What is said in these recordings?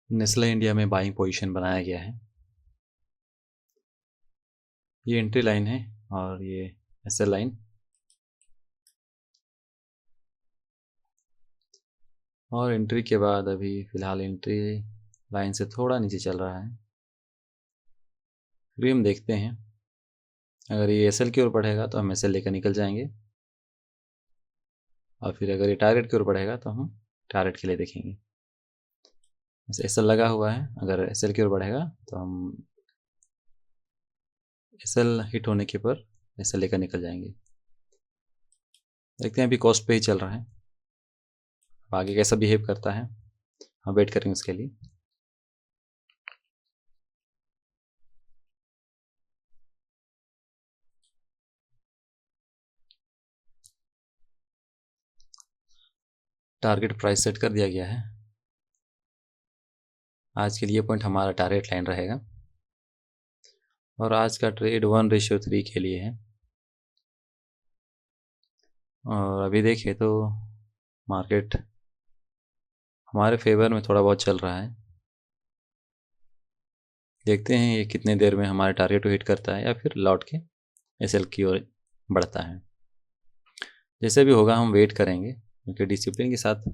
Nestle India में buying position बनाया गया है। ये एंट्री लाइन है और ये एसएल लाइन, और एंट्री के बाद अभी फ़िलहाल एंट्री लाइन से थोड़ा नीचे चल रहा है। फिर हम देखते हैं, अगर ये एसएल की ओर बढ़ेगा तो हम एसएल लेकर निकल जाएंगे, और फिर अगर ये टारगेट की ओर बढ़ेगा तो हम टारगेट के लिए देखेंगे। जैसे एसएल लगा हुआ है, अगर एसएल की ओर बढ़ेगा तो हम एसएल हिट होने के पर एसएल लेकर निकल जाएंगे। देखते हैं, अभी कॉस्ट पे ही चल रहा है, अब आगे कैसा बिहेव करता है हम वेट करेंगे उसके लिए। टारगेट प्राइस सेट कर दिया गया है। आज के लिए पॉइंट हमारा टारगेट लाइन रहेगा, और आज का ट्रेड 1:3 के लिए है। और अभी देखें तो मार्केट हमारे फेवर में थोड़ा बहुत चल रहा है। देखते हैं ये कितने देर में हमारे टारगेट को हिट करता है या फिर लौट के एसएल की ओर बढ़ता है। जैसे भी होगा हम वेट करेंगे, क्योंकि डिसिप्लिन के साथ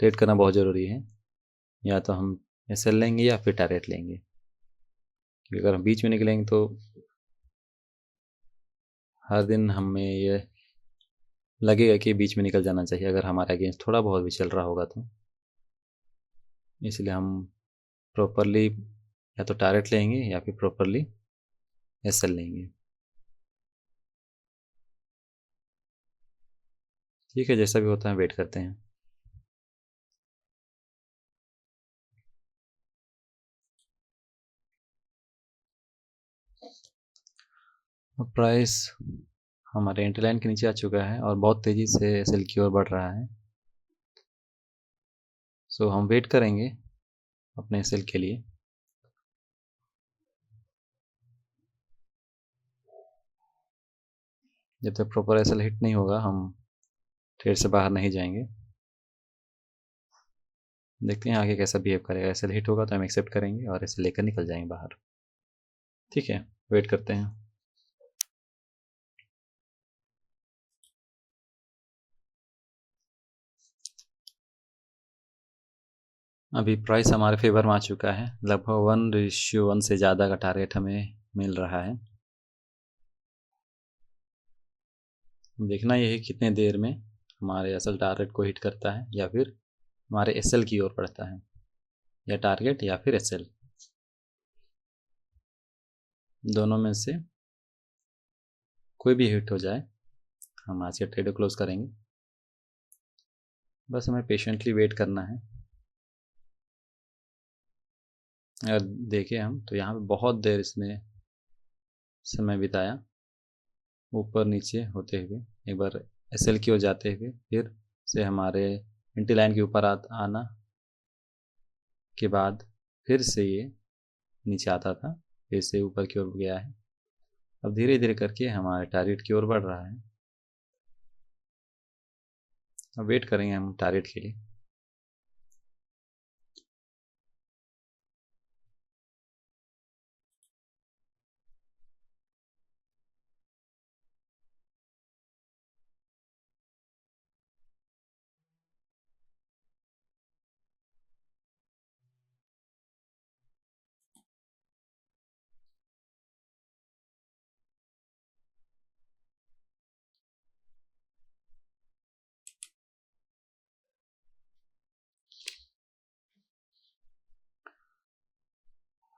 ट्रेड करना बहुत ज़रूरी है। या तो हम एसएल लेंगे या फिर टारगेट लेंगे, क्योंकि अगर हम बीच में निकलेंगे तो हर दिन हमें ये लगेगा कि बीच में निकल जाना चाहिए, अगर हमारा अगेंस्ट थोड़ा बहुत भी चल रहा होगा तो। इसलिए हम प्रॉपरली या तो टारगेट लेंगे या फिर प्रॉपरली एसएल लेंगे। ठीक है, जैसा भी होता है वेट करते हैं। अब प्राइस हमारे एंट्री लाइन के नीचे आ चुका है और बहुत तेज़ी से एसएल की ओर बढ़ रहा है। सो हम वेट करेंगे अपने एसएल के लिए। जब तक प्रॉपर एसएल हिट नहीं होगा हम ट्रेड से बाहर नहीं जाएंगे। देखते हैं आगे कैसा बिहेव करेगा। एसएल हिट होगा तो हम एक्सेप्ट करेंगे और एसएल लेकर निकल जाएंगे बाहर। ठीक है, वेट करते हैं। अभी प्राइस हमारे फेवर में आ चुका है, लगभग 1:1 से ज़्यादा का टारगेट हमें मिल रहा है। देखना यह है कितने देर में हमारे असल टारगेट को हिट करता है या फिर हमारे एसएल की ओर बढ़ता है, या टारगेट या फिर एसएल, दोनों में से कोई भी हिट हो जाए हम आज के ट्रेड को क्लोज करेंगे। बस हमें पेशेंटली वेट करना है। अगर देखें हम तो यहाँ पे बहुत देर इसने समय बिताया, ऊपर नीचे होते हुए, एक बार एसएल की ओर जाते हुए, फिर से हमारे एंटी लाइन के ऊपर आना के बाद फिर से ये नीचे आता था, फिर से ऊपर की ओर गया है। अब धीरे धीरे करके हमारे टारगेट की ओर बढ़ रहा है। अब वेट करेंगे हम टारगेट के लिए।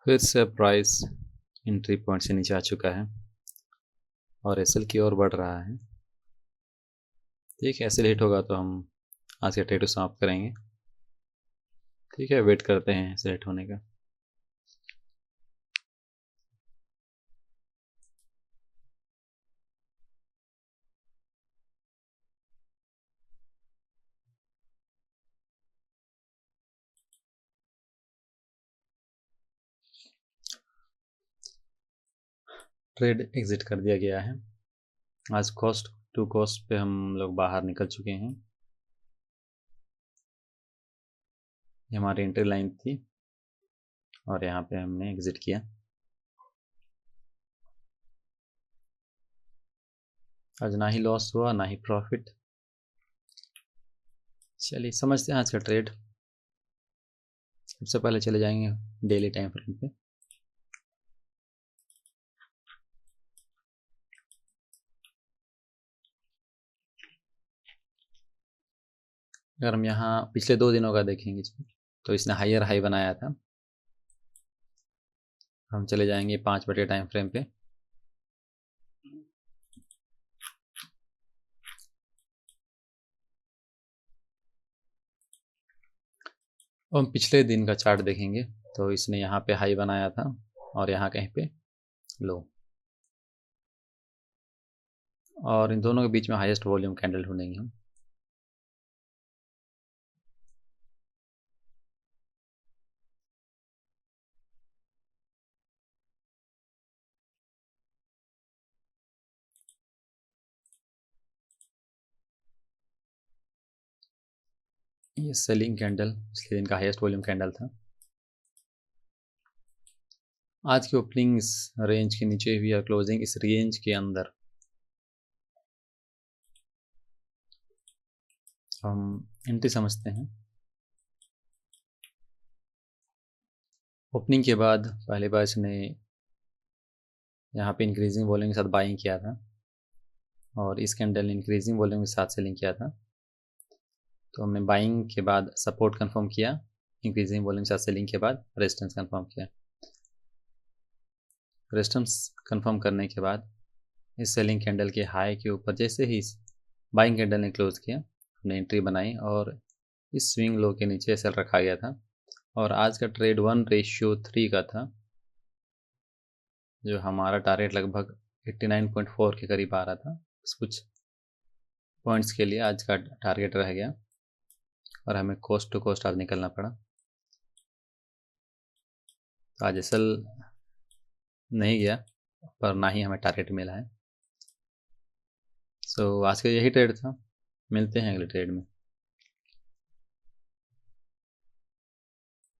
फिर से प्राइस एंट्री पॉइंट से नीचे आ चुका है और एसएल की ओर बढ़ रहा है। ठीक है, एसएल हिट होगा तो हम आज के ट्रेड को समाप्त करेंगे। ठीक है, वेट करते हैं एसएल हिट होने का। ट्रेड एग्जिट कर दिया गया है। आज कॉस्ट टू कॉस्ट पे हम लोग बाहर निकल चुके हैं। ये हमारी एंट्री लाइन थी और यहाँ पे हमने एग्जिट किया। आज ना ही लॉस हुआ ना ही प्रॉफिट। चलिए समझते हैं आज का ट्रेड। सबसे पहले चले जाएंगे डेली टाइम फ्रेम पे। अगर हम यहाँ पिछले 2 दिनों का देखेंगे तो इसने हायर हाई बनाया था। हम चले जाएंगे 5 बटे टाइम फ्रेम पे। और हम पिछले दिन का चार्ट देखेंगे तो इसने यहाँ पे हाई बनाया था और यहाँ कहीं पे लो, और इन दोनों के बीच में हाईएस्ट वॉल्यूम कैंडल ढूंढेंगे हम। ये सेलिंग कैंडल पिछले दिन का हाईएस्ट वॉल्यूम कैंडल था। आज की ओपनिंग इस रेंज के नीचे हुई और क्लोजिंग इस रेंज के अंदर। हम एंट्री समझते हैं। ओपनिंग के बाद पहली बार इसने यहाँ पे इंक्रीजिंग वॉल्यूम के साथ बाइंग किया था और इस कैंडल ने इंक्रीजिंग वॉल्यूम के साथ सेलिंग किया था। तो हमने बाइंग के बाद सपोर्ट कंफर्म किया, इंक्रीजिंग वॉल्यूम के साथ सेलिंग के बाद रेजिस्टेंस कंफर्म किया। रेजिस्टेंस कंफर्म करने के बाद इस सेलिंग कैंडल के हाई के ऊपर जैसे ही इस बाइंग कैंडल ने क्लोज किया, हमने एंट्री बनाई और इस स्विंग लो के नीचे सेल रखा गया था। और आज का ट्रेड 1:3 का था, जो हमारा टारगेट लगभग 89.4 के करीब आ रहा था। कुछ पॉइंट्स के लिए आज का टारगेट रह गया और हमें कोस्ट टू कोस्ट आज निकलना पड़ा। तो आज एसएल नहीं गया पर ना ही हमें टारगेट मिला है। सो आज का यही ट्रेड था। मिलते हैं अगले ट्रेड में।